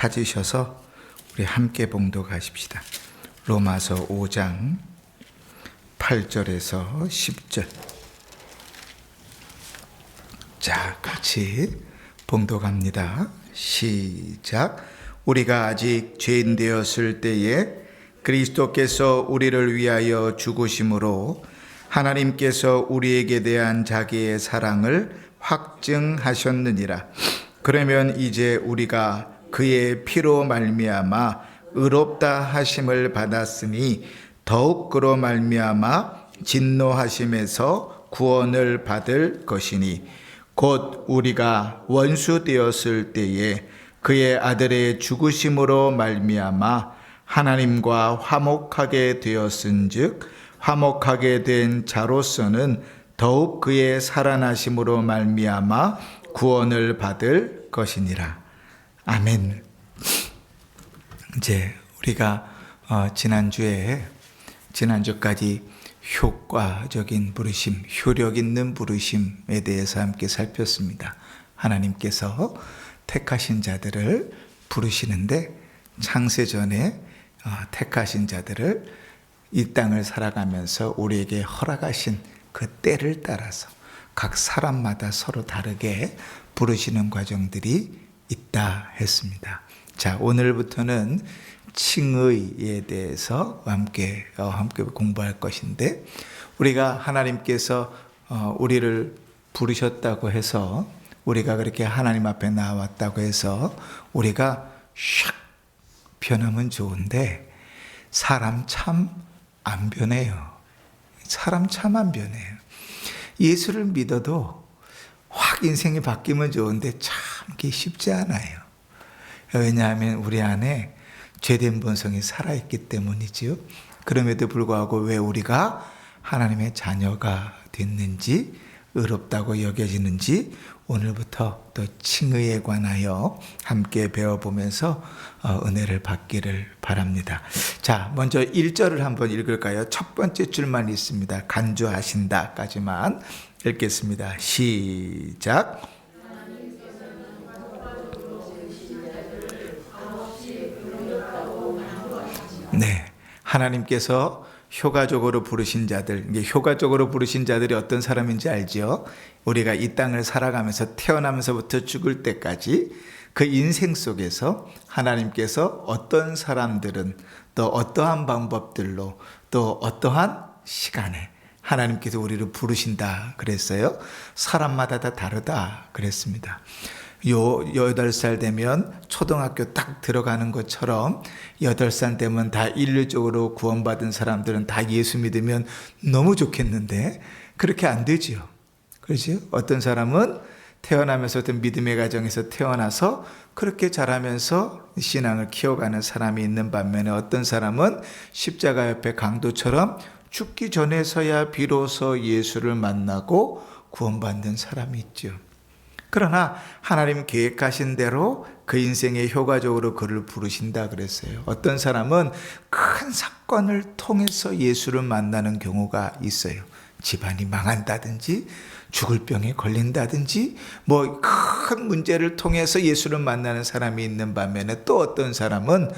찾으셔서 우리 함께 봉독하십시다. 로마서 5장 8절에서 10절. 자, 같이 봉독합니다. 시작. 우리가 아직 죄인 되었을 때에 그리스도께서 우리를 위하여 죽으심으로 하나님께서 우리에게 대한 자기의 사랑을 확증하셨느니라. 그러면 이제 우리가 그의 피로 말미암아 의롭다 하심을 받았으니 더욱 그로 말미암아 진노하심에서 구원을 받을 것이니 곧 우리가 원수 되었을 때에 그의 아들의 죽으심으로 말미암아 하나님과 화목하게 되었은즉 화목하게 된 자로서는 더욱 그의 살아나심으로 말미암아 구원을 받을 것이니라. 아멘. 이제 우리가 지난주까지 효과적인 부르심, 효력 있는 부르심에 대해서 함께 살폈습니다. 하나님께서 택하신 자들을 부르시는데 창세전에 택하신 자들을 이 땅을 살아가면서 우리에게 허락하신 그 때를 따라서 각 사람마다 서로 다르게 부르시는 과정들이 있다 했습니다. 자, 오늘부터는 칭의에 대해서 함께 공부할 것인데, 우리가 하나님께서 우리를 부르셨다고 해서, 우리가 그렇게 하나님 앞에 나왔다고 해서 우리가 샥 변하면 좋은데 사람 참 안 변해요. 사람 참 안 변해요. 예수를 믿어도 확 인생이 바뀌면 좋은데 참 그게 쉽지 않아요. 왜냐하면 우리 안에 죄된 본성이 살아있기 때문이지요. 그럼에도 불구하고 왜 우리가 하나님의 자녀가 됐는지, 의롭다고 여겨지는지 오늘부터 또 칭의에 관하여 함께 배워보면서 은혜를 받기를 바랍니다. 자, 먼저 1절을 한번 읽을까요? 첫 번째 줄만 있습니다. 간주하신다까지만 읽겠습니다. 시작. 네, 하나님께서 효과적으로 부르신 자들, 이게 효과적으로 부르신 자들이 어떤 사람인지 알죠? 우리가 이 땅을 살아가면서 태어나면서부터 죽을 때까지 그 인생 속에서 하나님께서 어떤 사람들은 또 어떠한 방법들로 또 어떠한 시간에 하나님께서 우리를 부르신다 그랬어요. 사람마다 다 다르다 그랬습니다. 8살 되면 초등학교 딱 들어가는 것처럼 8살 되면 다 인류적으로 구원받은 사람들은 다 예수 믿으면 너무 좋겠는데 그렇게 안 되지요. 그렇죠? 어떤 사람은 태어나면서부터 믿음의 가정에서 태어나서 그렇게 자라면서 신앙을 키워가는 사람이 있는 반면에 어떤 사람은 십자가 옆에 강도처럼 죽기 전에서야 비로소 예수를 만나고 구원받는 사람이 있죠. 그러나 하나님 계획하신 대로 그 인생에 효과적으로 그를 부르신다 그랬어요. 어떤 사람은 큰 사건을 통해서 예수를 만나는 경우가 있어요. 집안이 망한다든지 죽을 병에 걸린다든지 뭐 큰 문제를 통해서 예수를 만나는 사람이 있는 반면에 또 어떤 사람은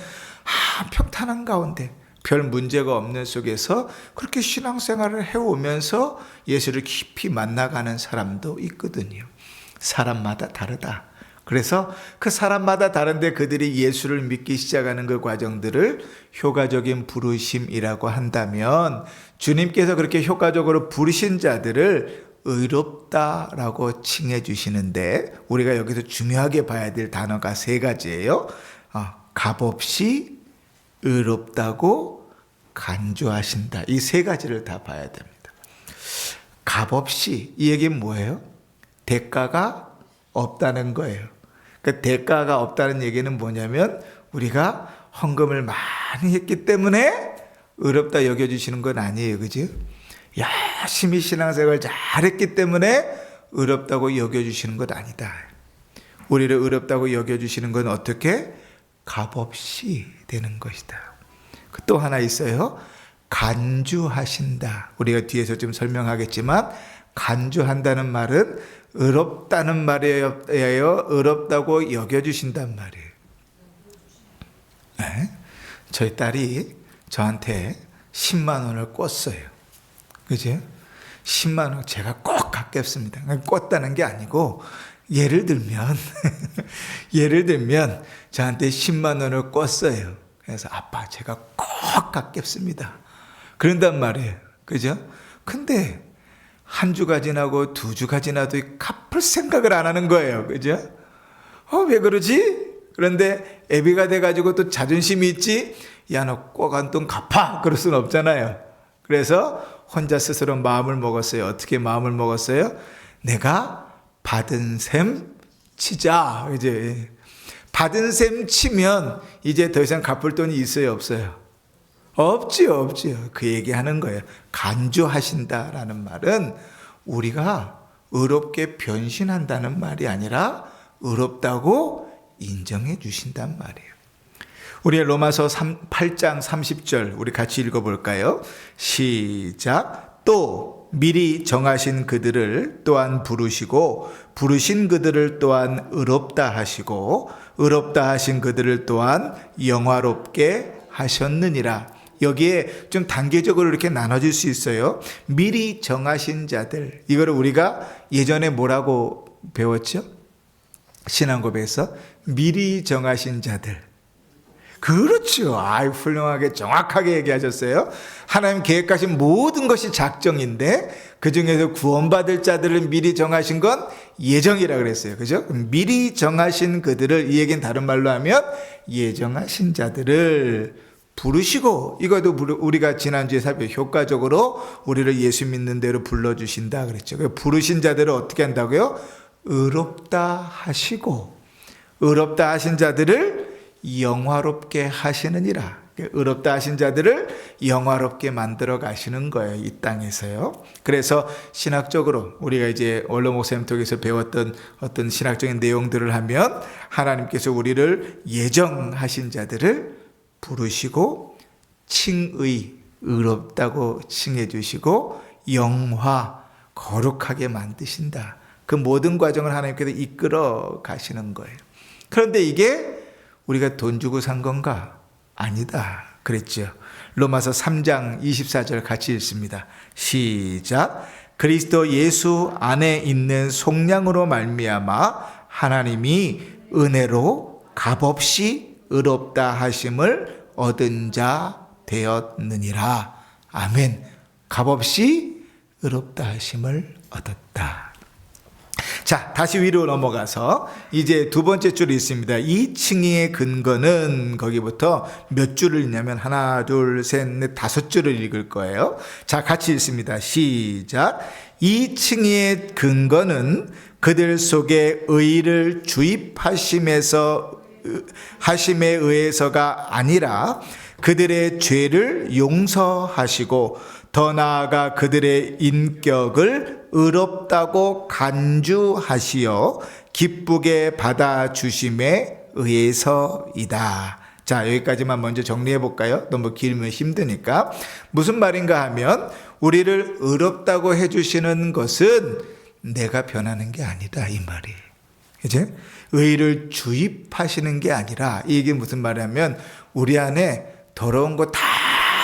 평탄한 가운데 별 문제가 없는 속에서 그렇게 신앙생활을 해오면서 예수를 깊이 만나가는 사람도 있거든요. 사람마다 다르다. 그래서 그 사람마다 다른데 그들이 예수를 믿기 시작하는 그 과정들을 효과적인 부르심이라고 한다면 주님께서 그렇게 효과적으로 부르신 자들을 의롭다라고 칭해 주시는데 우리가 여기서 중요하게 봐야 될 단어가 3가지예요. 값없이 의롭다고 간주하신다. 이 3가지를 다 봐야 됩니다. 값없이, 이 얘기는 뭐예요? 대가가 없다는 거예요. 그 대가가 없다는 얘기는 뭐냐면 우리가 헌금을 많이 했기 때문에 의롭다 여겨주시는 건 아니에요. 그죠? 열심히 신앙생활 잘했기 때문에 의롭다고 여겨주시는 것 아니다. 우리를 의롭다고 여겨주시는 건 어떻게? 값없이 되는 것이다. 또 하나 있어요. 간주하신다. 우리가 뒤에서 좀 설명하겠지만 간주한다는 말은 의롭다는 말이에요. 의롭다고 여겨주신단 말이에요. 네? 저희 딸이 저한테 10만 원을 꿨어요. 그죠? 10만 원 제가 꼭 갚겠습니다. 꿨다는 게 아니고 예를 들면 저한테 10만 원을 꿨어요. 그래서 아빠 제가 꼭 갚겠습니다. 그런단 말이에요. 그죠? 근데 한 주가 지나고 두 주가 지나도 갚을 생각을 안 하는 거예요. 그죠? 왜 그러지? 그런데 애비가 돼가지고 또 자존심이 있지? 야, 너 꼭 한 돈 갚아! 그럴 수는 없잖아요. 그래서 혼자 스스로 마음을 먹었어요. 어떻게 마음을 먹었어요? 내가 받은 셈 치자. 이제 받은 셈 치면 이제 더 이상 갚을 돈이 있어요, 없어요? 없지요. 그 얘기하는 거예요. 간주하신다라는 말은 우리가 의롭게 변신한다는 말이 아니라 의롭다고 인정해 주신단 말이에요. 우리 로마서 8장 30절 우리 같이 읽어볼까요? 시작. 또 미리 정하신 그들을 또한 부르시고 부르신 그들을 또한 의롭다 하시고 의롭다 하신 그들을 또한 영화롭게 하셨느니라. 여기에 좀 단계적으로 이렇게 나눠질 수 있어요. 미리 정하신 자들, 이거를 우리가 예전에 뭐라고 배웠죠? 신앙고백에서 미리 정하신 자들. 그렇죠. 훌륭하게 정확하게 얘기하셨어요. 하나님 계획하신 모든 것이 작정인데 그 중에서 구원받을 자들을 미리 정하신 건 예정이라 그랬어요. 그죠? 미리 정하신 그들을, 이 얘기는 다른 말로 하면 예정하신 자들을 부르시고, 이것도 우리가 지난주에 살펴 효과적으로 우리를 예수 믿는 대로 불러주신다 그랬죠. 부르신 자들을 어떻게 한다고요? 의롭다 하시고, 의롭다 하신 자들을 영화롭게 하시느니라. 의롭다 하신 자들을 영화롭게 만들어 가시는 거예요, 이 땅에서요. 그래서 신학적으로 우리가 이제 원로 목사님 통해서 배웠던 어떤 신학적인 내용들을 하면 하나님께서 우리를 예정하신 자들을 부르시고 칭의, 의롭다고 칭해 주시고 영화, 거룩하게 만드신다. 그 모든 과정을 하나님께서 이끌어 가시는 거예요. 그런데 이게 우리가 돈 주고 산 건가? 아니다 그랬죠. 로마서 3장 24절 같이 읽습니다. 시작. 그리스도 예수 안에 있는 속량으로 말미암아 하나님이 은혜로 값없이 의롭다 하심을 얻은 자 되었느니라. 아멘. 값없이 의롭다 하심을 얻었다. 자, 다시 위로 넘어가서 이제 두 번째 줄이 있습니다. 이 칭의의 근거는, 거기부터 몇 줄을 읽냐면 하나, 둘, 셋, 넷, 다섯 줄을 읽을 거예요. 자, 같이 읽습니다. 시작. 이 칭의의 근거는 그들 속에 의를 주입하심에 의해서가 아니라 그들의 죄를 용서하시고 더 나아가 그들의 인격을 의롭다고 간주하시어 기쁘게 받아주심에 의해서이다. 자, 여기까지만 먼저 정리해 볼까요? 너무 길면 힘드니까. 무슨 말인가 하면 우리를 의롭다고 해주시는 것은 내가 변하는 게 아니다, 이 말이에요. 이제 의를 주입하시는 게 아니라, 이게 무슨 말이냐면 우리 안에 더러운 거 다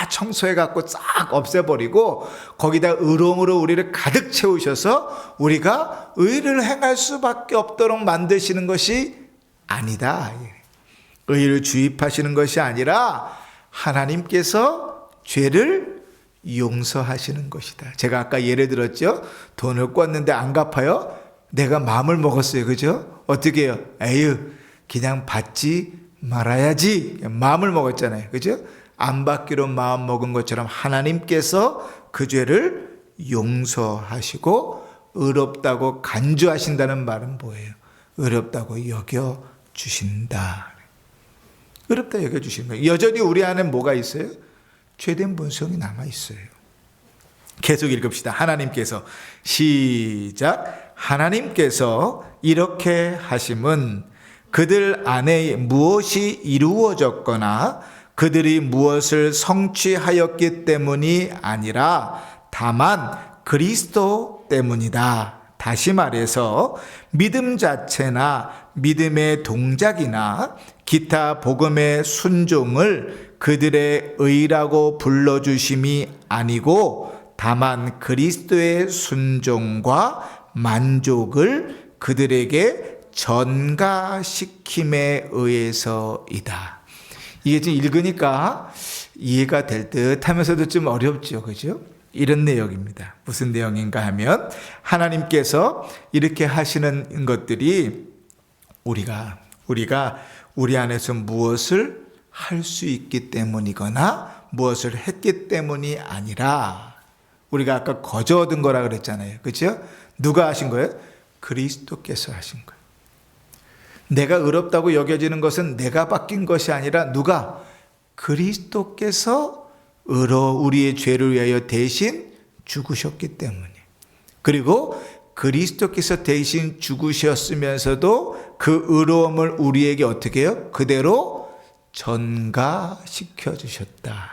청소해갖고 싹 없애버리고 거기다 의로움으로 우리를 가득 채우셔서 우리가 의를 행할 수밖에 없도록 만드시는 것이 아니다. 의를 주입하시는 것이 아니라 하나님께서 죄를 용서하시는 것이다. 제가 아까 예를 들었죠. 돈을 꿨는데 안 갚아요? 내가 마음을 먹었어요. 그죠? 어떻게 해요? 에휴, 그냥 받지 말아야지. 마음을 먹었잖아요. 그죠? 안 받기로 마음 먹은 것처럼 하나님께서 그 죄를 용서하시고 의롭다고 간주하신다는 말은 뭐예요? 의롭다고 여겨주신다. 의롭다 여겨주시는 거예요. 여전히 우리 안에 뭐가 있어요? 죄된 본성이 남아있어요. 계속 읽읍시다. 하나님께서, 시작. 하나님께서 이렇게 하심은 그들 안에 무엇이 이루어졌거나 그들이 무엇을 성취하였기 때문이 아니라 다만 그리스도 때문이다. 다시 말해서 믿음 자체나 믿음의 동작이나 기타 복음의 순종을 그들의 의라고 불러주심이 아니고 다만 그리스도의 순종과 만족을 그들에게 전가시킴에 의해서이다. 이게 지금 읽으니까 이해가 될 듯 하면서도 좀 어렵죠. 그죠? 이런 내용입니다. 무슨 내용인가 하면 하나님께서 이렇게 하시는 것들이 우리가 우리 안에서 무엇을 할 수 있기 때문이거나 무엇을 했기 때문이 아니라 우리가 아까 거저 얻은 거라 그랬잖아요. 그렇죠? 누가 하신 거예요? 그리스도께서 하신 거예요. 내가 의롭다고 여겨지는 것은 내가 바뀐 것이 아니라 누가? 그리스도께서 우리의 죄를 위하여 대신 죽으셨기 때문에. 그리고 그리스도께서 대신 죽으셨으면서도 그 의로움을 우리에게 어떻게 해요? 그대로 전가시켜 주셨다.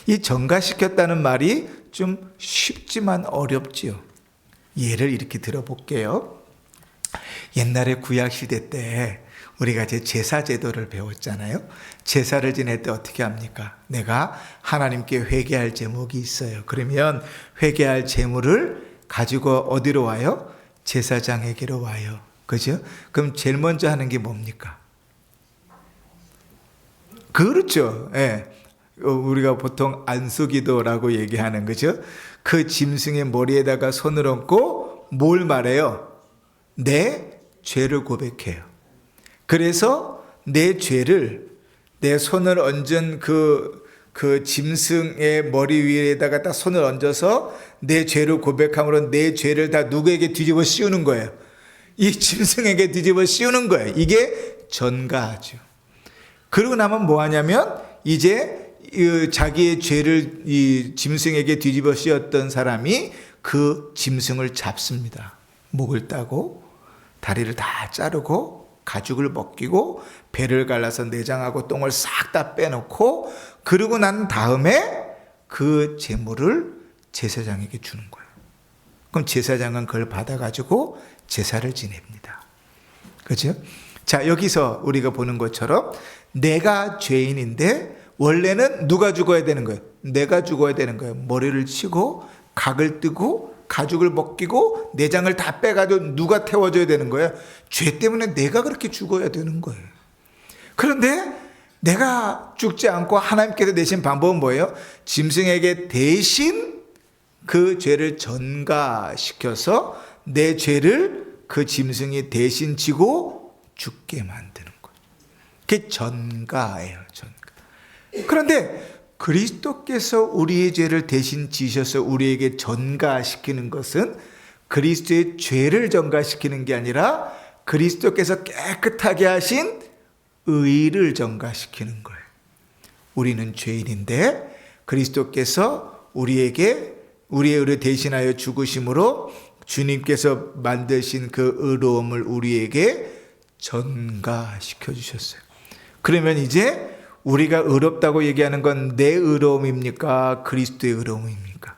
이 전가시켰다는 말이 좀 쉽지만 어렵지요. 예를 이렇게 들어볼게요. 옛날에 구약시대 때 우리가 이제 제사 제도를 배웠잖아요. 제사를 지낼 때 어떻게 합니까? 내가 하나님께 회개할 제목이 있어요. 그러면 회개할 제물을 가지고 어디로 와요? 제사장에게로 와요. 그죠? 그럼 제일 먼저 하는 게 뭡니까? 그렇죠. 예. 우리가 보통 안수기도라고 얘기하는 거죠. 그 짐승의 머리에다가 손을 얹고 뭘 말해요? 내 죄를 고백해요. 그래서 내 죄를 내 손을 얹은 그 짐승의 머리 위에다가 딱 손을 얹어서 내 죄를 고백함으로 내 죄를 다 누구에게 뒤집어 씌우는 거예요. 이 짐승에게 뒤집어 씌우는 거예요. 이게 전가하죠. 그러고 나면 뭐 하냐면 이제 자기의 죄를 이 짐승에게 뒤집어 씌웠던 사람이 그 짐승을 잡습니다. 목을 따고 다리를 다 자르고 가죽을 벗기고 배를 갈라서 내장하고 똥을 싹 다 빼놓고 그러고 난 다음에 그 제물을 제사장에게 주는 거예요. 그럼 제사장은 그걸 받아가지고 제사를 지냅니다. 그렇죠? 자, 여기서 우리가 보는 것처럼 내가 죄인인데 원래는 누가 죽어야 되는 거예요? 내가 죽어야 되는 거예요. 머리를 치고 각을 뜨고 가죽을 벗기고 내장을 다 빼가지고 누가 태워줘야 되는 거예요? 죄 때문에 내가 그렇게 죽어야 되는 거예요. 그런데 내가 죽지 않고 하나님께서 내신 방법은 뭐예요? 짐승에게 대신 그 죄를 전가시켜서 내 죄를 그 짐승이 대신 지고 죽게 만드는 거예요. 그게 전가예요. 전가. 그런데 그리스도께서 우리의 죄를 대신 지셔서 우리에게 전가시키는 것은 그리스도의 죄를 전가시키는 게 아니라 그리스도께서 깨끗하게 하신 의를 전가시키는 거예요. 우리는 죄인인데 그리스도께서 우리의 의를 대신하여 죽으심으로 주님께서 만드신 그 의로움을 우리에게 전가시켜 주셨어요. 그러면 이제 우리가 의롭다고 얘기하는 건 내 의로움입니까? 그리스도의 의로움입니까?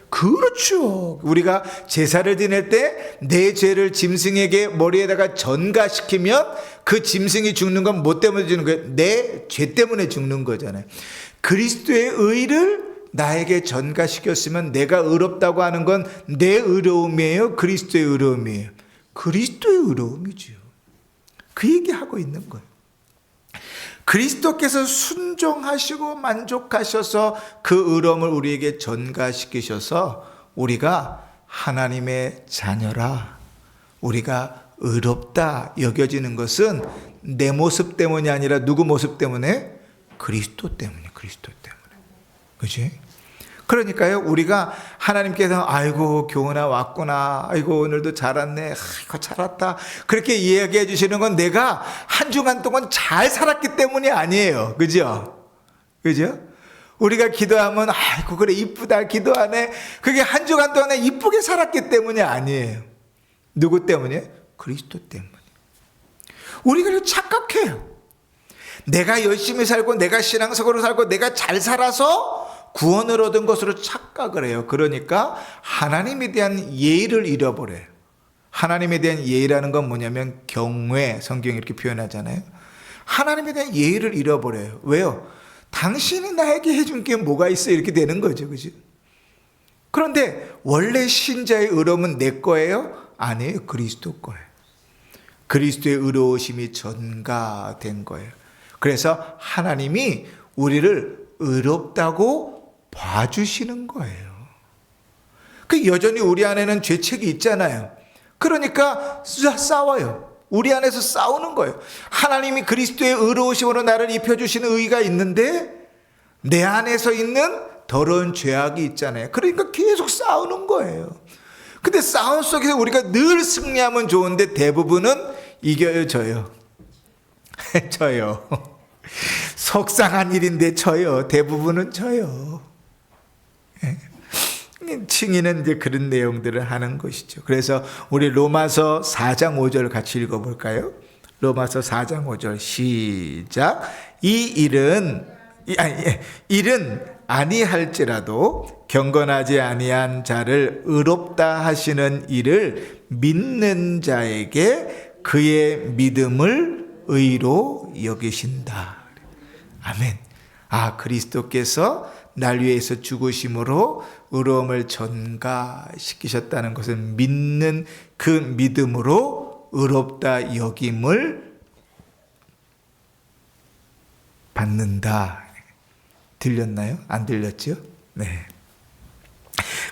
그렇죠. 우리가 제사를 지낼 때 내 죄를 짐승에게 머리에다가 전가시키면 그 짐승이 죽는 건 뭐 때문에 죽는 거예요? 내 죄 때문에 죽는 거잖아요. 그리스도의 의를 나에게 전가시켰으면 내가 의롭다고 하는 건 내 의로움이에요? 그리스도의 의로움이에요? 그리스도의 의로움이죠. 그 얘기하고 있는 거예요. 그리스도께서 순종하시고 만족하셔서 그 의로움을 우리에게 전가시키셔서 우리가 하나님의 자녀라, 우리가 의롭다 여겨지는 것은 내 모습 때문이 아니라 누구 모습 때문에? 그리스도 때문에. 그리스도 때문에. 그렇지? 그러니까요, 우리가 하나님께서 아이고 교훈아 왔구나, 아이고 오늘도 잘 왔네, 아이고 잘 왔다, 그렇게 이야기해 주시는 건 내가 한 주간 동안 잘 살았기 때문이 아니에요. 그죠? 그죠? 우리가 기도하면 아이고 그래 이쁘다 기도하네, 그게 한 주간 동안에 이쁘게 살았기 때문이 아니에요. 누구 때문에? 그리스도 때문에. 우리가 착각해요. 내가 열심히 살고 내가 신앙적으로 살고 내가 잘 살아서 구원을 얻은 것으로 착각을 해요. 그러니까 하나님에 대한 예의를 잃어버려요. 하나님에 대한 예의라는 건 뭐냐면 경외, 성경이 이렇게 표현하잖아요. 하나님에 대한 예의를 잃어버려요. 왜요? 당신이 나에게 해준 게 뭐가 있어? 이렇게 되는 거죠. 그죠? 그런데 원래 신자의 의로움은 내 거예요? 아니에요. 그리스도 거예요. 그리스도의 의로우심이 전가된 거예요. 그래서 하나님이 우리를 의롭다고 봐주시는 거예요. 그 여전히 우리 안에는 죄책이 있잖아요. 그러니까 싸워요. 우리 안에서 싸우는 거예요. 하나님이 그리스도의 의로우심으로 나를 입혀주시는 의가 있는데 내 안에서 있는 더러운 죄악이 있잖아요. 그러니까 계속 싸우는 거예요. 근데 싸움 속에서 우리가 늘 승리하면 좋은데 대부분은 이겨요, 져요. 져요. 속상한 일인데 져요. 대부분은 져요. 칭의는 이제 그런 내용들을 하는 것이죠. 그래서 우리 로마서 4장 5절 같이 읽어볼까요? 로마서 4장 5절 시작. 이 일은 아니할지라도 경건하지 아니한 자를 의롭다 하시는 이를 믿는 자에게 그의 믿음을 의로 여기신다. 아멘. 그리스도께서 날 위해서 죽으심으로 의로움을 전가시키셨다는 것을 믿는 그 믿음으로 의롭다 여김을 받는다. 들렸나요? 안 들렸죠? 네.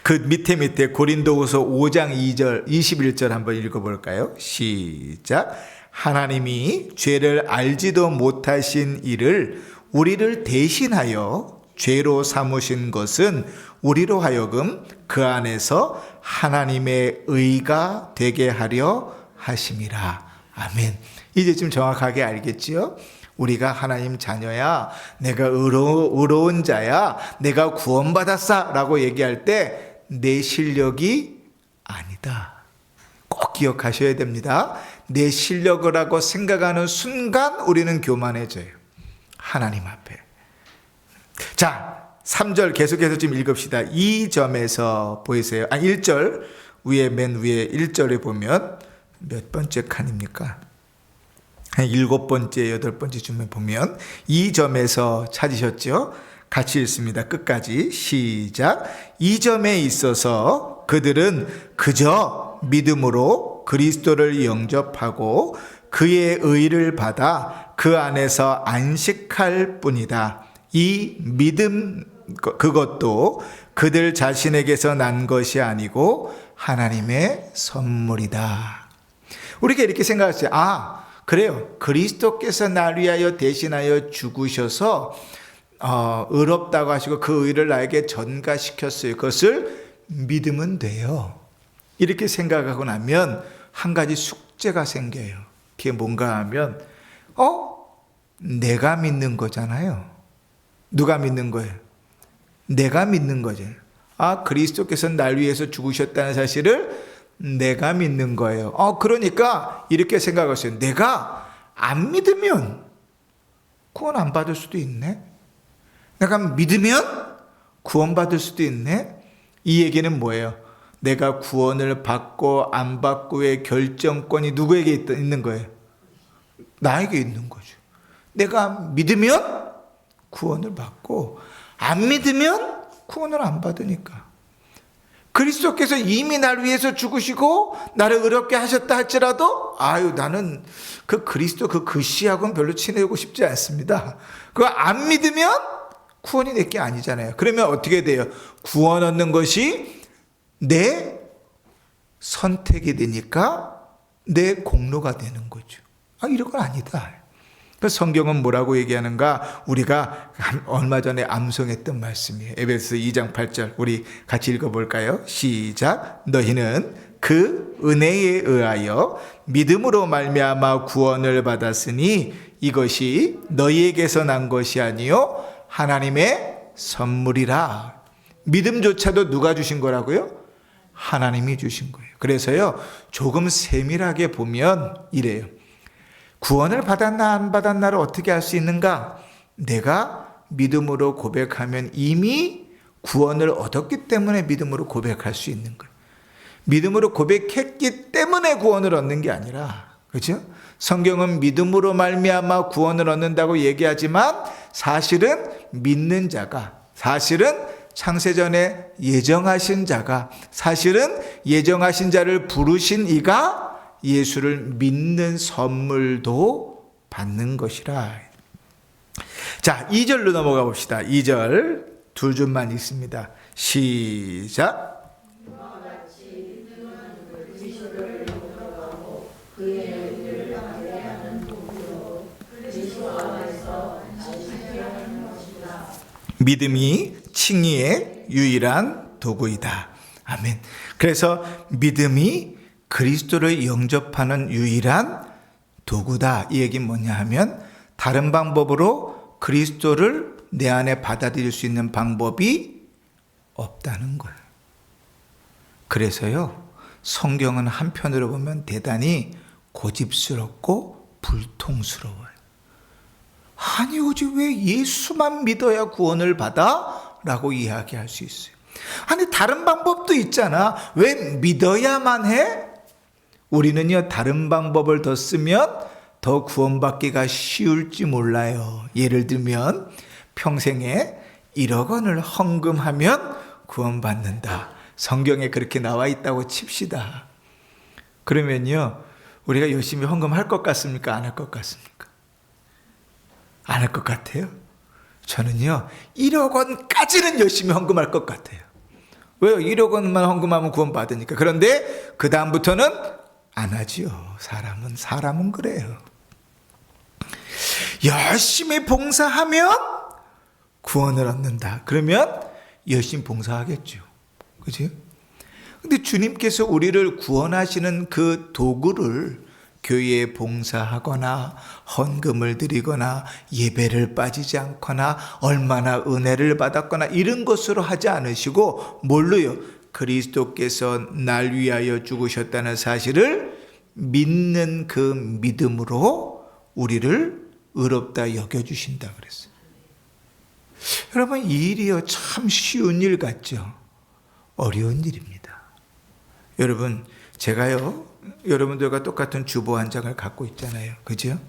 그 밑에 고린도후서 5장 2절 21절 한번 읽어볼까요? 시작. 하나님이 죄를 알지도 못하신 이를 우리를 대신하여 죄로 삼으신 것은 우리로 하여금 그 안에서 하나님의 의가 되게 하려 하심이라. 아멘. 이제 좀 정확하게 알겠지요? 우리가 하나님 자녀야, 내가 의로운 자야, 내가 구원받았어 라고 얘기할 때 내 실력이 아니다. 꼭 기억하셔야 됩니다. 내 실력이라고 생각하는 순간 우리는 교만해져요. 하나님 앞에. 자, 3절 계속해서 좀 읽읍시다. 이 점에서 보이세요? 1절 맨 위에 1절에 보면 몇 번째 칸입니까? 7번째, 8번째 보면 이 점에서 찾으셨죠? 같이 읽습니다. 끝까지 시작. 이 점에 있어서 그들은 그저 믿음으로 그리스도를 영접하고 그의 의를 받아 그 안에서 안식할 뿐이다. 이 믿음 그것도 그들 자신에게서 난 것이 아니고 하나님의 선물이다. 우리가 이렇게 생각하죠. 그래요. 그리스도께서 날 위하여 대신하여 죽으셔서 의롭다고 하시고 그 의를 나에게 전가시켰어요. 그것을 믿으면 돼요. 이렇게 생각하고 나면 한 가지 숙제가 생겨요. 그게 뭔가 하면 내가 믿는 거잖아요. 누가 믿는 거예요? 내가 믿는 거죠. 그리스도께서 날 위해서 죽으셨다는 사실을 내가 믿는 거예요. 그러니까 이렇게 생각하세요. 내가 안 믿으면 구원 안 받을 수도 있네. 내가 믿으면 구원받을 수도 있네. 이 얘기는 뭐예요? 내가 구원을 받고 안 받고의 결정권이 누구에게 있는 거예요? 나에게 있는 거죠. 내가 믿으면 구원을 받고 안 믿으면 구원을 안 받으니까. 그리스도께서 이미 날 위해서 죽으시고 나를 의롭게 하셨다 할지라도 나는 그 그리스도 그 글씨하고는 별로 친해지고 싶지 않습니다. 그거 안 믿으면 구원이 내게 아니잖아요. 그러면 어떻게 돼요? 구원 얻는 것이 내 선택이 되니까 내 공로가 되는 거죠. 이런 건 아니다. 그래서 성경은 뭐라고 얘기하는가? 우리가 얼마 전에 암송했던 말씀이에요. 에베소 2장 8절 우리 같이 읽어볼까요? 시작. 너희는 그 은혜에 의하여 믿음으로 말미암아 구원을 받았으니 이것이 너희에게서 난 것이 아니요 하나님의 선물이라. 믿음조차도 누가 주신 거라고요? 하나님이 주신 거예요. 그래서요 조금 세밀하게 보면 이래요. 구원을 받았나 안 받았나를 어떻게 알 수 있는가? 내가 믿음으로 고백하면 이미 구원을 얻었기 때문에 믿음으로 고백할 수 있는 거예요. 믿음으로 고백했기 때문에 구원을 얻는 게 아니라, 그렇죠? 성경은 믿음으로 말미암아 구원을 얻는다고 얘기하지만 사실은 믿는 자가, 사실은 창세전에 예정하신 자가, 사실은 예정하신 자를 부르신 이가 예수를 믿는 선물도 받는 것이라. 자, 2절로 넘어가 봅시다. 2절 두 줄만 읽습니다. 시작. 믿음이 칭의의 유일한 도구이다. 아멘. 그래서 믿음이 그리스도를 영접하는 유일한 도구다. 이 얘기는 뭐냐 하면 다른 방법으로 그리스도를 내 안에 받아들일 수 있는 방법이 없다는 거예요. 그래서요, 성경은 한편으로 보면 대단히 고집스럽고 불통스러워요. 아니, 오직 왜 예수만 믿어야 구원을 받아? 라고 이야기할 수 있어요. 아니, 다른 방법도 있잖아. 왜 믿어야만 해? 우리는요, 다른 방법을 더 쓰면 더 구원받기가 쉬울지 몰라요. 예를 들면 평생에 1억 원을 헌금하면 구원받는다. 성경에 그렇게 나와 있다고 칩시다. 그러면요, 우리가 열심히 헌금할 것 같습니까? 안 할 것 같습니까? 안 할 것 같아요. 저는요, 1억 원까지는 열심히 헌금할 것 같아요. 왜요? 1억 원만 헌금하면 구원받으니까. 그런데 그 다음부터는 안 하지요. 사람은 그래요. 열심히 봉사하면 구원을 얻는다. 그러면 열심히 봉사하겠죠. 그죠? 근데 주님께서 우리를 구원하시는 그 도구를 교회에 봉사하거나 헌금을 드리거나 예배를 빠지지 않거나 얼마나 은혜를 받았거나 이런 것으로 하지 않으시고 뭘로요? 그리스도께서 날 위하여 죽으셨다는 사실을 믿는 그 믿음으로 우리를 의롭다 여겨주신다 그랬어요. 여러분, 이 일이요, 참 쉬운 일 같죠? 어려운 일입니다. 여러분, 제가요, 여러분들과 똑같은 주보 한 장을 갖고 있잖아요. 그죠?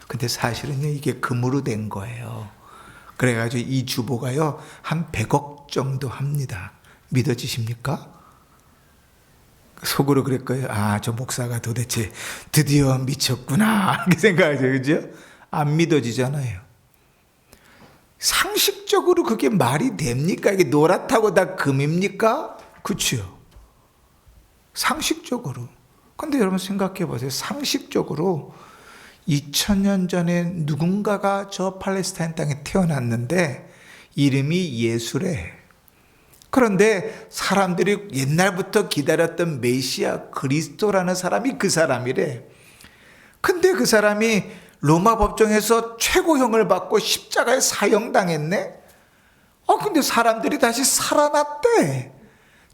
근데 사실은요, 이게 금으로 된 거예요. 그래가지고 이 주보가요, 한 100억 정도 합니다. 믿어지십니까? 속으로 그럴 거예요. 아, 저 목사가 도대체 드디어 미쳤구나. 이렇게 생각하죠. 그죠? 안 믿어지잖아요. 상식적으로 그게 말이 됩니까? 이게 노랗다고 다 금입니까? 그렇죠. 상식적으로. 근데 여러분 생각해 보세요. 상식적으로 2000년 전에 누군가가 저 팔레스타인 땅에 태어났는데 이름이 예수래. 그런데 사람들이 옛날부터 기다렸던 메시아 그리스도라는 사람이 그 사람이래. 근데 그 사람이 로마 법정에서 최고형을 받고 십자가에 사형당했네. 근데 사람들이 다시 살아났대.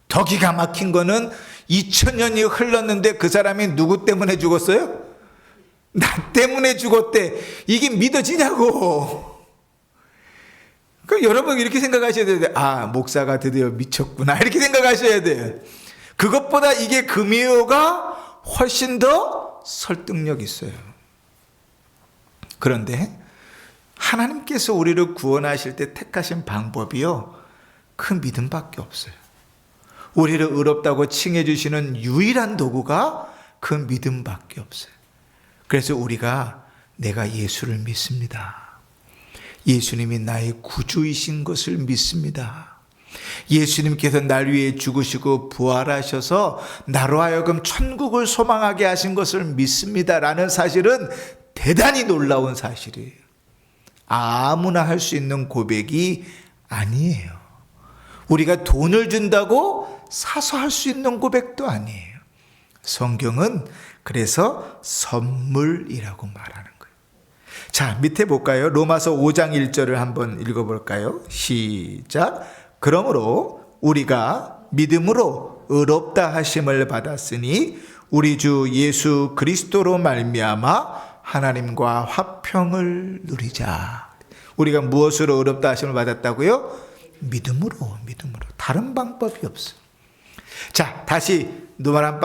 더 기가 막힌 거는 2000년이 흘렀는데 그 사람이 누구 때문에 죽었어요? 나 때문에 죽었대. 이게 믿어지냐고. 그러니까 여러분 이렇게 생각하셔야 돼요. 아, 목사가 드디어 미쳤구나. 이렇게 생각하셔야 돼요. 그것보다 이게 금이요가 훨씬 더 설득력 있어요. 그런데 하나님께서 우리를 구원하실 때 택하신 방법이요, 그 믿음밖에 없어요. 우리를 의롭다고 칭해 주시는 유일한 도구가 그 믿음밖에 없어요. 그래서 우리가 내가 예수를 믿습니다. 예수님이 나의 구주이신 것을 믿습니다. 예수님께서 날 위해 죽으시고 부활하셔서 나로 하여금 천국을 소망하게 하신 것을 믿습니다라는 사실은 대단히 놀라운 사실이에요. 아무나 할 수 있는 고백이 아니에요. 우리가 돈을 준다고 사서 할 수 있는 고백도 아니에요. 성경은 그래서 선물이라고 말하는 거예요. 자, 밑에 볼까요? 로마서 5장 1절을 한번 읽어볼까요? 시작. 그러므로 우리가 믿음으로 의롭다 하심을 받았으니 우리 주 예수 그리스도로 말미암아 하나님과 화평을 누리자. 우리가 무엇으로 의롭다 하심을 받았다고요? 믿음으로. 다른 방법이 없어요. 자, 다시 네모 한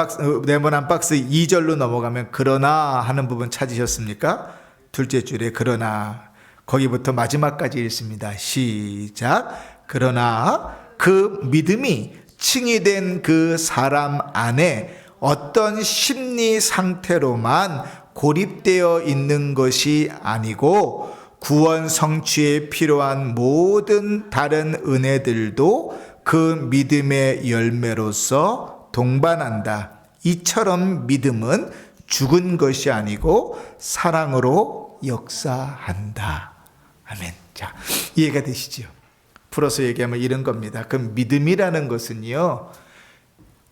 박스 2절로 넘어가면 그러나 하는 부분 찾으셨습니까? 둘째 줄에 그러나, 거기부터 마지막까지 읽습니다. 시작. 그러나 그 믿음이 칭의된 그 사람 안에 어떤 심리 상태로만 고립되어 있는 것이 아니고 구원 성취에 필요한 모든 다른 은혜들도 그 믿음의 열매로서 동반한다. 이처럼 믿음은 죽은 것이 아니고 사랑으로 역사한다. 아멘. 자, 이해가 되시죠? 풀어서 얘기하면 이런 겁니다. 그 믿음이라는 것은요,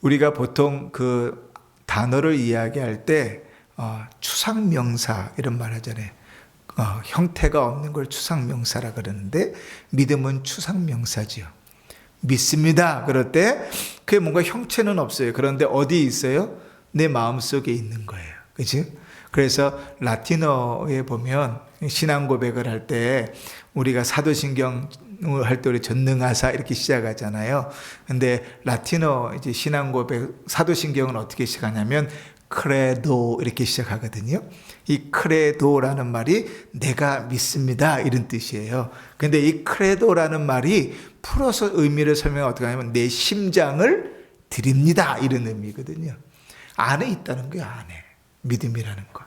우리가 보통 그 단어를 이야기할 때 추상명사 이런 말 하잖아요. 형태가 없는 걸 추상명사라 그러는데 믿음은 추상명사지요. 믿습니다. 그럴 때 그게 뭔가 형체는 없어요. 그런데 어디 있어요? 내 마음속에 있는 거예요. 그치? 그래서 라틴어에 보면 신앙 고백을 할 때 우리가 사도신경 할 때 우리 전능하사 이렇게 시작하잖아요. 근데 라틴어 이제 신앙 고백 사도신경은 어떻게 시작하냐면 크레도 이렇게 시작하거든요. 이 크레도라는 말이 내가 믿습니다 이런 뜻이에요. 근데 이 크레도라는 말이 풀어서 의미를 설명하면 어떻게 하냐면 내 심장을 드립니다 이런 의미거든요. 안에 있다는 거예요. 안에 믿음이라는 거.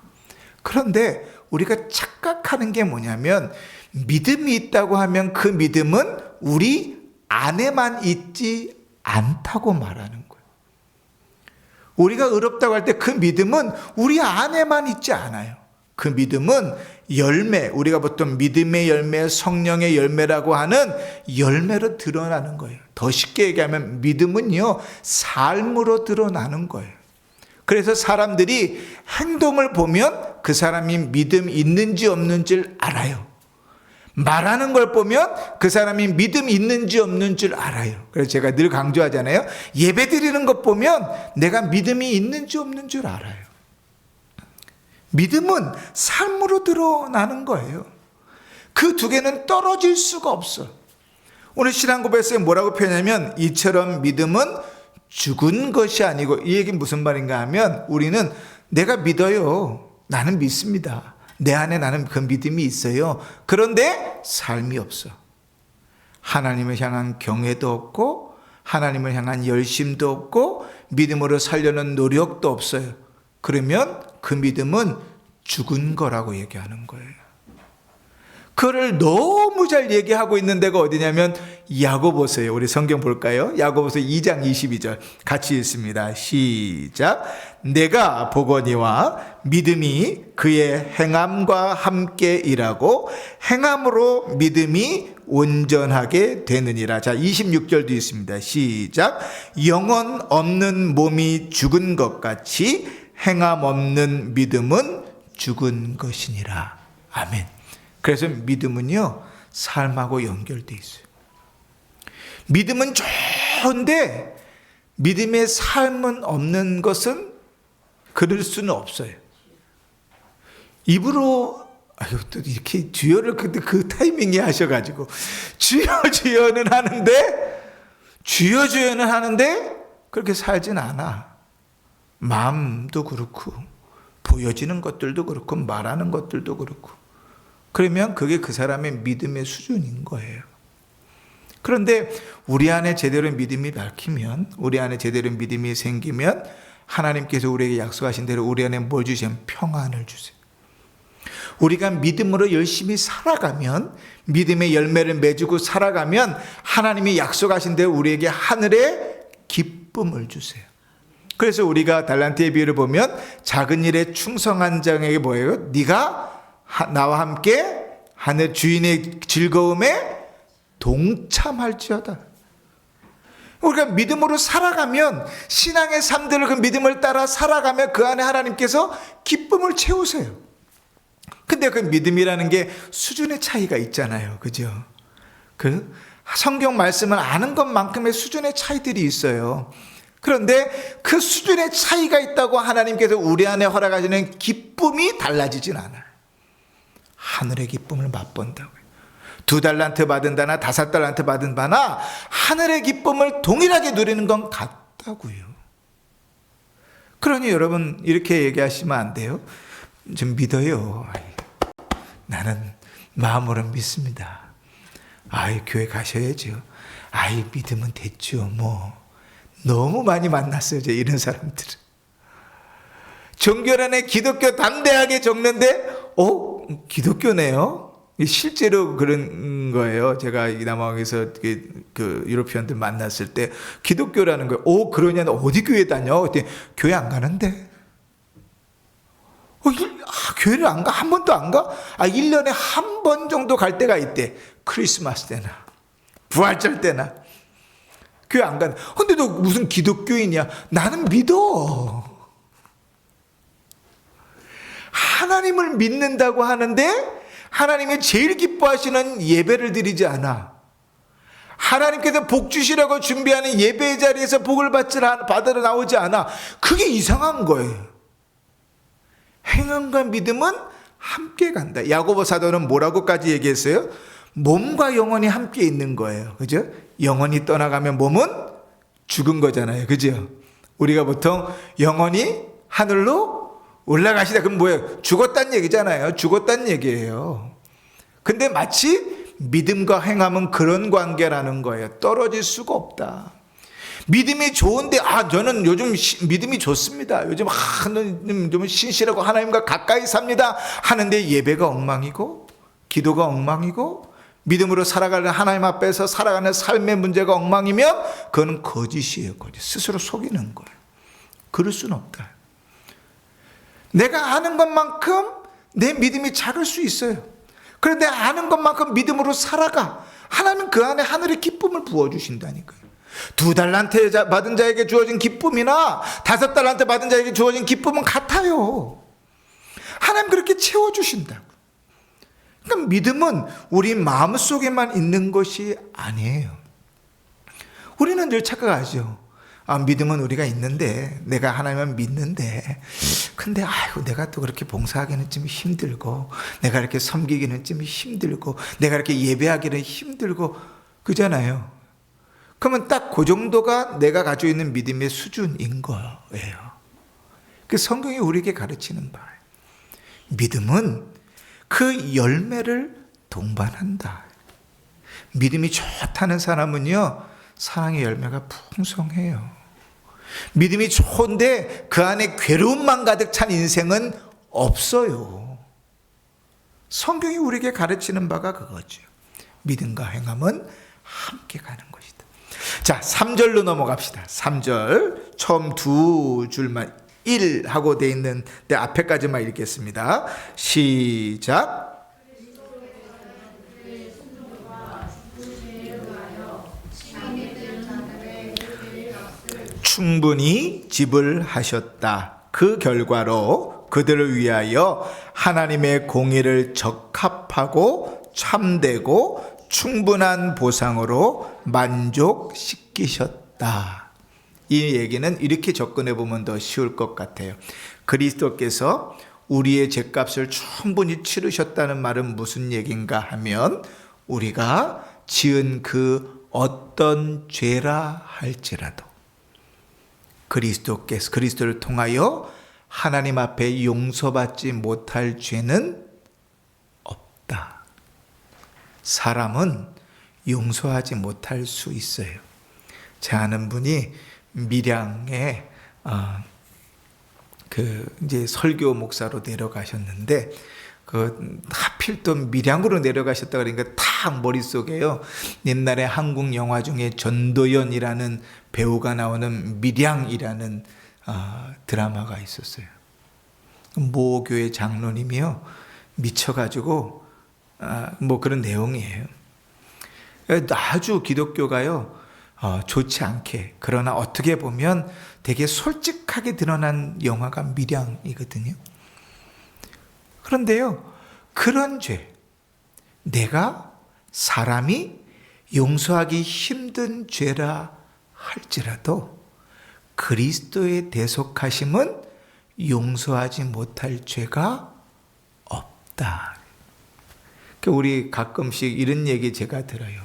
그런데 우리가 착각하는 게 뭐냐면 믿음이 있다고 하면 그 믿음은 우리 안에만 있지 않다고 말하는 거예요. 우리가 의롭다고 할 때 그 믿음은 우리 안에만 있지 않아요. 그 믿음은 열매, 우리가 보통 믿음의 열매, 성령의 열매라고 하는 열매로 드러나는 거예요. 더 쉽게 얘기하면 믿음은요, 삶으로 드러나는 거예요. 그래서 사람들이 행동을 보면 그 사람이 믿음 있는지 없는지를 알아요. 말하는 걸 보면 그 사람이 믿음 있는지 없는 줄 알아요. 그래서 제가 늘 강조하잖아요. 예배 드리는 것 보면 내가 믿음이 있는지 없는 줄 알아요. 믿음은 삶으로 드러나는 거예요. 그 두 개는 떨어질 수가 없어. 오늘 신앙 고백서에 뭐라고 표현하냐면 이처럼 믿음은 죽은 것이 아니고, 이 얘기는 무슨 말인가 하면 우리는 내가 믿어요. 나는 믿습니다. 내 안에 나는 그 믿음이 있어요. 그런데 삶이 없어. 하나님을 향한 경외도 없고 하나님을 향한 열심도 없고 믿음으로 살려는 노력도 없어요. 그러면 그 믿음은 죽은 거라고 얘기하는 거예요. 그거를 너무 잘 얘기하고 있는 데가 어디냐면 야고보서예요. 우리 성경 볼까요? 야고보서 2장 22절 같이 읽습니다. 시작. 내가 보거니와 믿음이 그의 행함과 함께 일하고 행함으로 믿음이 온전하게 되느니라. 자, 26절도 있습니다. 시작. 영혼 없는 몸이 죽은 것 같이 행함 없는 믿음은 죽은 것이니라. 아멘. 그래서 믿음은요, 삶하고 연결되어 있어요. 믿음은 좋은데 믿음의 삶은 없는 것은 그럴 수는 없어요. 입으로 또 이렇게 주여를 그 타이밍에 하셔가지고 주여 주여는 하는데 주여 주여는 하는데 그렇게 살진 않아. 마음도 그렇고 보여지는 것들도 그렇고 말하는 것들도 그렇고. 그러면 그게 그 사람의 믿음의 수준인 거예요. 그런데 우리 안에 제대로 믿음이 밝히면, 우리 안에 제대로 믿음이 생기면 하나님께서 우리에게 약속하신 대로 우리 안에 뭘 주시면 평안을 주세요. 우리가 믿음으로 열심히 살아가면, 믿음의 열매를 맺고 살아가면 하나님이 약속하신 대로 우리에게 하늘의 기쁨을 주세요. 그래서 우리가 달란트의 비유를 보면 작은 일에 충성한 자에게 뭐예요? 네가 나와 함께 하늘 주인의 즐거움에 동참할지어다. 우리가 믿음으로 살아가면, 신앙의 삶들을 그 믿음을 따라 살아가면 그 안에 하나님께서 기쁨을 채우세요. 근데 그 믿음이라는 게 수준의 차이가 있잖아요. 그죠? 그 성경 말씀을 아는 것만큼의 수준의 차이들이 있어요. 그런데 그 수준의 차이가 있다고 하나님께서 우리 안에 허락하시는 기쁨이 달라지진 않아요. 하늘의 기쁨을 맛본다고요. 2달란트 받은 바나 5달란트 받은 바나 하늘의 기쁨을 동일하게 누리는 건 같아요. 없다고요. 그러니 여러분 이렇게 얘기하시면 안 돼요. 좀 믿어요. 나는 마음으로 믿습니다. 교회 가셔야죠. 믿으면 됐죠. 뭐 너무 많이 만났어요. 이런 사람들은. 종교란에 기독교 담대하게 적는데 기독교네요. 실제로 그런 거예요. 제가 이 남아공에서 그 유로피언들 만났을 때 기독교라는 거예요. 그러냐? 어디 교회 다녀? 그랬더니 교회 안 가는데. 교회를 안 가? 한 번도 안 가? 1년에 한 번 정도 갈 때가 있대. 크리스마스 때나 부활절 때나. 교회 안 가는. 근데 너 무슨 기독교인이야? 나는 믿어. 하나님을 믿는다고 하는데 하나님이 제일 기뻐하시는 예배를 드리지 않아. 하나님께서 복 주시라고 준비하는 예배의 자리에서 복을 받으러 나오지 않아. 그게 이상한 거예요. 행함과 믿음은 함께 간다. 야고보 사도는 뭐라고까지 얘기했어요? 몸과 영혼이 함께 있는 거예요. 그죠? 영혼이 떠나가면 몸은 죽은 거잖아요. 그죠? 우리가 보통 영혼이 하늘로 올라가시다. 그럼 뭐예요? 죽었다는 얘기잖아요. 죽었다는 얘기예요. 근데 마치 믿음과 행함은 그런 관계라는 거예요. 떨어질 수가 없다. 믿음이 좋은데 저는 요즘 믿음이 좋습니다. 요즘 좀 신실하고 하나님과 가까이 삽니다 하는데 예배가 엉망이고 기도가 엉망이고 믿음으로 살아가는 하나님 앞에서 살아가는 삶의 문제가 엉망이면 그건 거짓이에요. 거짓. 스스로 속이는 거예요. 그럴 수는 없다. 내가 아는 것만큼 내 믿음이 작을 수 있어요. 그런데 아는 것만큼 믿음으로 살아가. 하나님은 그 안에 하늘의 기쁨을 부어주신다니까요. 2달란트 받은 자에게 주어진 기쁨이나 5달란트 받은 자에게 주어진 기쁨은 같아요. 하나님 그렇게 채워주신다고. 그러니까 믿음은 우리 마음속에만 있는 것이 아니에요. 우리는 늘 착각하죠. 믿음은 우리가 있는데, 내가 하나님을 믿는데, 근데 내가 또 그렇게 봉사하기는 좀 힘들고, 내가 이렇게 섬기기는 좀 힘들고, 내가 이렇게 예배하기는 힘들고, 그잖아요. 그러면 딱 그 정도가 내가 가지고 있는 믿음의 수준인 거예요. 그 성경이 우리에게 가르치는 바예요. 믿음은 그 열매를 동반한다. 믿음이 좋다는 사람은요, 사랑의 열매가 풍성해요. 믿음이 좋은데 그 안에 괴로움만 가득 찬 인생은 없어요. 성경이 우리에게 가르치는 바가 그거죠. 믿음과 행함은 함께 가는 것이다. 자, 3절로 넘어갑시다. 3절 처음 2줄만 1 하고 돼 있는데 앞에까지만 읽겠습니다. 시작. 충분히 집을 하셨다. 그 결과로 그들을 위하여 하나님의 공의를 적합하고 참되고 충분한 보상으로 만족시키셨다. 이 얘기는 이렇게 접근해 보면 더 쉬울 것 같아요. 그리스도께서 우리의 죄값을 충분히 치르셨다는 말은 무슨 얘기인가 하면 우리가 지은 그 어떤 죄라 할지라도 그리스도를 통하여 하나님 앞에 용서받지 못할 죄는 없다. 사람은 용서하지 못할 수 있어요. 제 아는 분이 밀양에 이제 설교 목사로 내려가셨는데 하필 또 밀양으로 내려가셨다 그러니까 탁 머릿속에요. 옛날에 한국 영화 중에 전도연이라는 배우가 나오는 밀양이라는 드라마가 있었어요. 모 교회 장로님이요 미쳐가지고 뭐 그런 내용이에요. 아주 기독교가요 좋지 않게, 그러나 어떻게 보면 되게 솔직하게 드러난 영화가 밀양이거든요. 그런데요, 그런 죄, 내가 사람이 용서하기 힘든 죄라 할지라도 그리스도의 대속하심은 용서하지 못할 죄가 없다. 우리 가끔씩 이런 얘기 제가 들어요.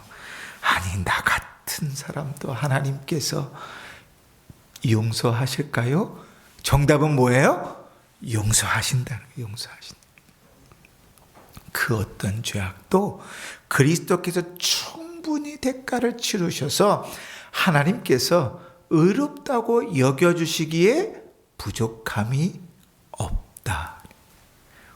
아니, 나 같은 사람도 하나님께서 용서하실까요? 정답은 뭐예요? 용서하신다는 거예요. 용서하신다. 그 어떤 죄악도 그리스도께서 충분히 대가를 치르셔서 하나님께서 의롭다고 여겨주시기에 부족함이 없다.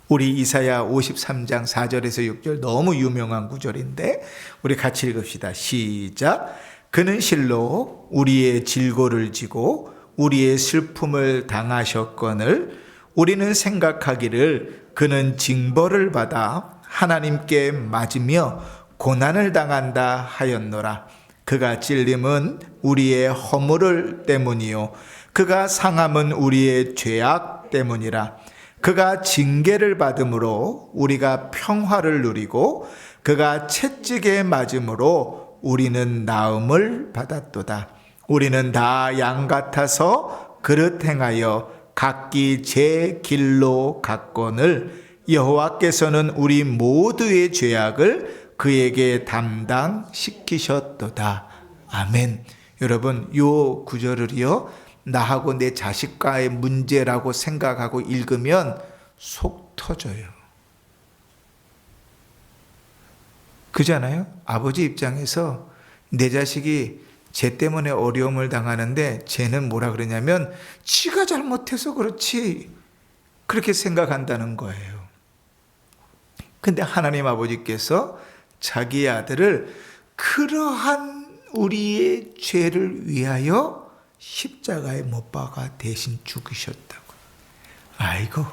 우리 이사야 53장 4절에서 6절 너무 유명한 구절인데 우리 같이 읽읍시다. 시작. 그는 실로 우리의 질고를 지고 우리의 슬픔을 당하셨거늘 우리는 생각하기를 그는 징벌을 받아 하나님께 맞으며 고난을 당한다 하였노라. 그가 찔림은 우리의 허물을 때문이요 그가 상함은 우리의 죄악 때문이라. 그가 징계를 받음으로 우리가 평화를 누리고 그가 채찍에 맞음으로 우리는 나음을 받았도다. 우리는 다 양 같아서 그릇 행하여 각기 제 길로 갔거늘 여호와께서는 우리 모두의 죄악을 그에게 담당시키셨도다. 아멘. 여러분, 요 구절을요 나하고 내 자식과의 문제라고 생각하고 읽으면 속 터져요. 그잖아요. 아버지 입장에서 내 자식이 쟤 때문에 어려움을 당하는데 쟤는 뭐라 그러냐면 지가 잘못해서 그렇지 그렇게 생각한다는 거예요. 근데 하나님 아버지께서 자기 아들을 그러한 우리의 죄를 위하여 십자가에 못 박아 대신 죽으셨다고. 아이고,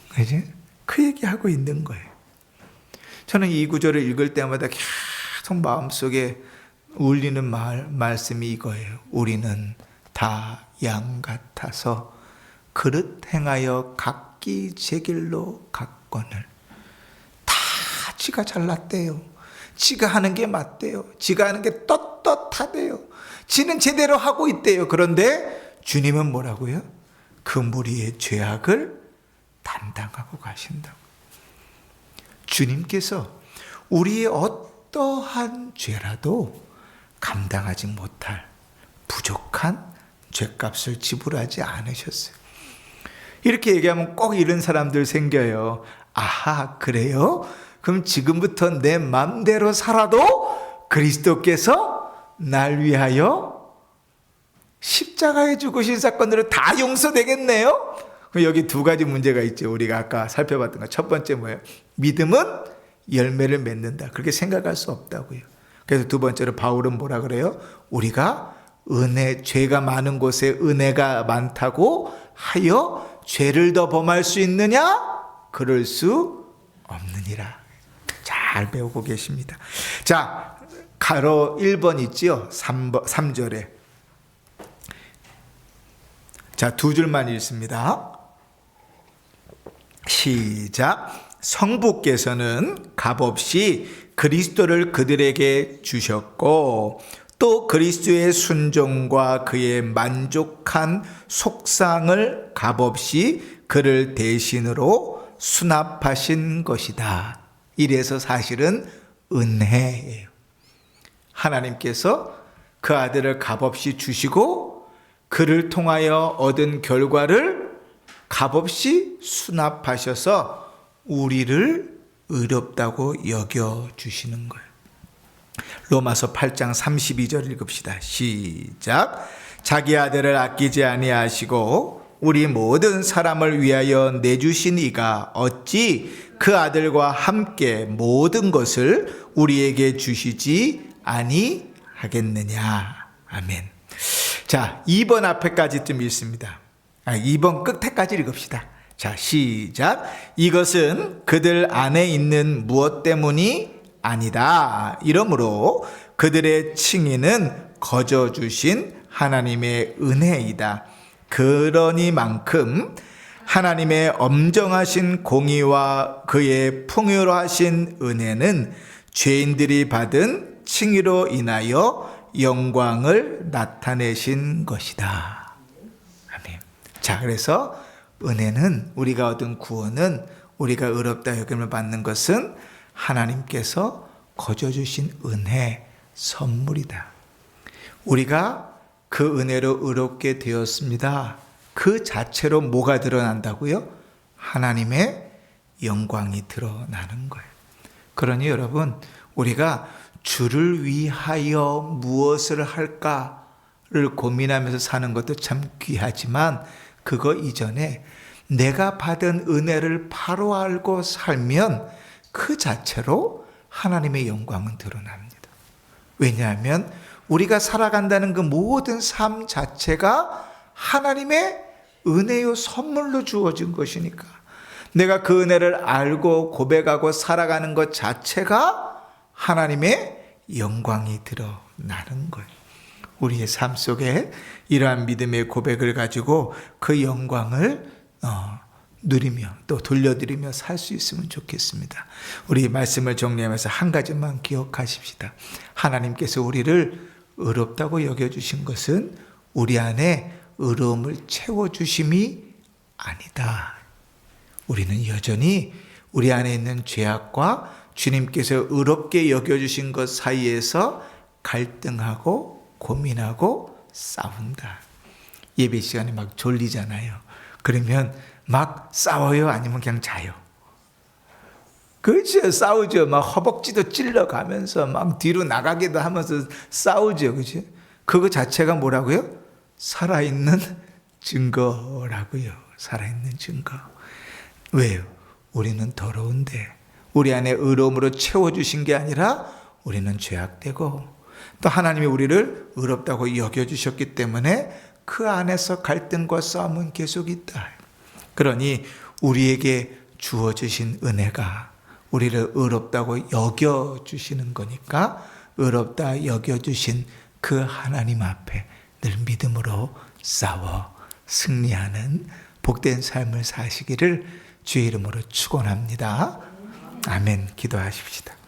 그지? 그 얘기하고 있는 거예요. 저는 이 구절을 읽을 때마다 계속 마음속에 울리는 말씀이 이거예요. 우리는 다 양 같아서 그릇 행하여 각기 제 길로 갔거늘. 다 지가 잘났대요. 지가 하는 게 맞대요. 지가 하는 게 떳떳하대요. 지는 제대로 하고 있대요. 그런데 주님은 뭐라고요? 그 무리의 죄악을 담당하고 가신다고. 주님께서 우리의 어떠한 죄라도 감당하지 못할 부족한 죄값을 지불하지 않으셨어요. 이렇게 얘기하면 꼭 이런 사람들 생겨요. 아하, 그래요? 그럼 지금부터 내 맘대로 살아도 그리스도께서 날 위하여 십자가에 죽으신 사건으로 다 용서되겠네요? 여기 두 가지 문제가 있죠. 우리가 아까 살펴봤던 거. 첫 번째 뭐예요? 믿음은 열매를 맺는다. 그렇게 생각할 수 없다고요. 그래서 두 번째로 바울은 뭐라 그래요? 우리가 죄가 많은 곳에 은혜가 많다고 하여 죄를 더 범할 수 있느냐? 그럴 수 없느니라. 잘 배우고 계십니다. 자, 가로 1번 있지요? 3절에. 자, 두 줄만 읽습니다. 시작. 성부께서는 값없이 그리스도를 그들에게 주셨고 또 그리스도의 순종과 그의 만족한 속상을 값없이 그를 대신으로 수납하신 것이다. 이래서 사실은 은혜예요. 하나님께서 그 아들을 값없이 주시고 그를 통하여 얻은 결과를 값없이 수납하셔서 우리를 의롭다고 여겨주시는 거예요. 로마서 8장 32절 읽읍시다. 시작. 자기 아들을 아끼지 아니하시고 우리 모든 사람을 위하여 내주신 이가 어찌 그 아들과 함께 모든 것을 우리에게 주시지 아니하겠느냐. 아멘. 자, 2번 앞에까지 좀 읽습니다. 2번 끝에까지 읽읍시다. 자, 시작. 이것은 그들 안에 있는 무엇 때문이 아니다. 이러므로 그들의 칭의는 거저 주신 하나님의 은혜이다. 그러니만큼 하나님의 엄정하신 공의와 그의 풍요로하신 은혜는 죄인들이 받은 칭의로 인하여 영광을 나타내신 것이다. 아멘. 자, 그래서 은혜는, 우리가 얻은 구원은, 우리가 의롭다 여김을 받는 것은 하나님께서 거저 주신 은혜, 선물이다. 우리가 그 은혜로 의롭게 되었습니다. 그 자체로 뭐가 드러난다고요? 하나님의 영광이 드러나는 거예요. 그러니 여러분, 우리가 주를 위하여 무엇을 할까를 고민하면서 사는 것도 참 귀하지만 그거 이전에 내가 받은 은혜를 바로 알고 살면 그 자체로 하나님의 영광은 드러납니다. 왜냐하면 우리가 살아간다는 그 모든 삶 자체가 하나님의 은혜요 선물로 주어진 것이니까 내가 그 은혜를 알고 고백하고 살아가는 것 자체가 하나님의 영광이 드러나는 거예요. 우리의 삶 속에 이러한 믿음의 고백을 가지고 그 영광을 누리며 또 돌려드리며 살 수 있으면 좋겠습니다. 우리 말씀을 정리하면서 한 가지만 기억하십시다. 하나님께서 우리를 의롭다고 여겨주신 것은 우리 안에 의로움을 채워주심이 아니다. 우리는 여전히 우리 안에 있는 죄악과 주님께서 의롭게 여겨주신 것 사이에서 갈등하고 고민하고 싸운다. 예배 시간에 막 졸리잖아요. 그러면 막 싸워요? 아니면 그냥 자요? 그렇죠. 싸우죠. 막 허벅지도 찔러가면서 막 뒤로 나가기도 하면서 싸우죠. 그렇죠? 그거 자체가 뭐라고요? 살아있는 증거라고요. 살아있는 증거. 왜요? 우리는 더러운데 우리 안에 의로움으로 채워주신 게 아니라 우리는 죄악되고 또 하나님이 우리를 의롭다고 여겨주셨기 때문에 그 안에서 갈등과 싸움은 계속 있다. 그러니 우리에게 주어주신 은혜가 우리를 의롭다고 여겨주시는 거니까 의롭다 여겨주신 그 하나님 앞에 늘 믿음으로 싸워 승리하는 복된 삶을 사시기를 주의 이름으로 축원합니다. 아멘. 기도하십시다.